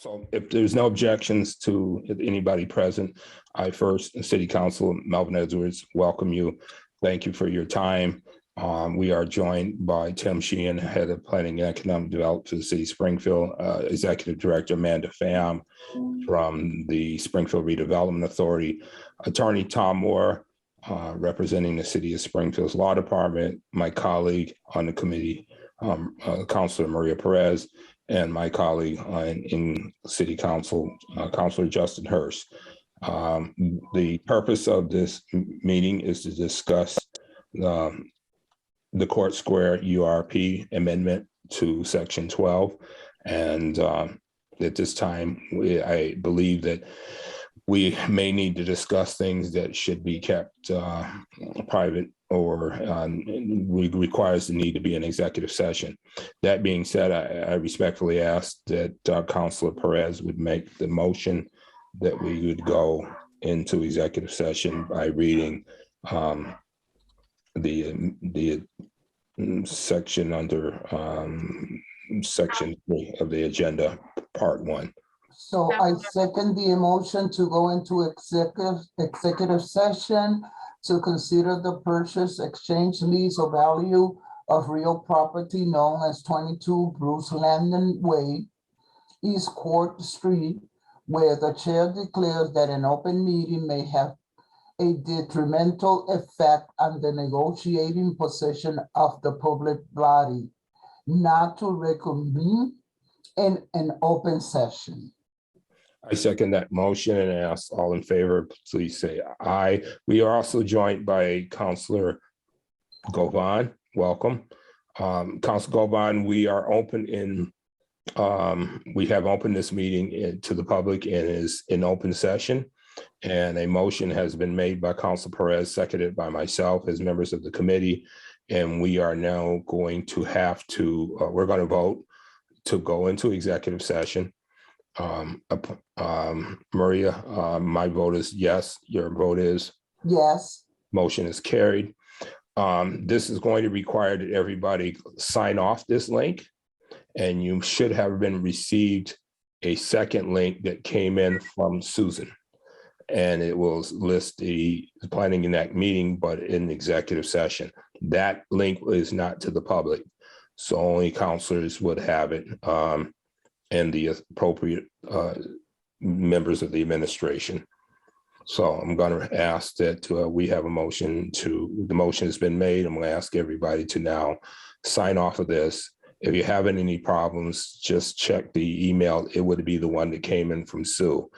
So if there's no objections to anybody present, I first, City Council, Melvin Edwards, welcome you. Thank you for your time. We are joined by Tim Sheehan, Head of Planning and Economic Development for the City of Springfield, Executive Director Amanda Pham from the Springfield Redevelopment Authority, Attorney Tom Moore, representing the City of Springfield's Law Department, my colleague on the committee, Councilor Maria Perez, and my colleague in City Council, Councilor Justin Hurst. The purpose of this meeting is to discuss the Court Square URP amendment to Section 12. And at this time, I believe that we may need to discuss things that should be kept private or requires the need to be an executive session. That being said, I respectfully ask that Councilor Perez would make the motion that we would go into executive session by reading the section under Section 3 of the agenda, Part 1. So I second the motion to go into executive session to consider the purchase, exchange, lease, or value of real property known as 22 Bruce Landon Way, East Court Street, where the chair declares that an open meeting may have a detrimental effect on the negotiating position of the public body, not to reconvene in an open session. I second that motion and ask all in favor, please say aye. We are also joined by Councilor Govan. Welcome. Councilor Govan, we are open in, we have opened this meeting to the public and is in open session. And a motion has been made by Councilor Perez, seconded by myself as members of the committee. And we are now going to have to, we're going to vote to go into executive session. Maria, my vote is yes. Your vote is? Yes. Motion is carried. This is going to require that everybody sign off this link, and you should have been received a second link that came in from Susan, and it will list the planning and act meeting, but in executive session. That link is not to the public, so only councilors would have it. And the appropriate members of the administration. So I'm going to ask that we have a motion the motion has been made. I'm going to ask everybody to now sign off of this. If you're having any problems, just check the email. It would be the one that came in from Sue.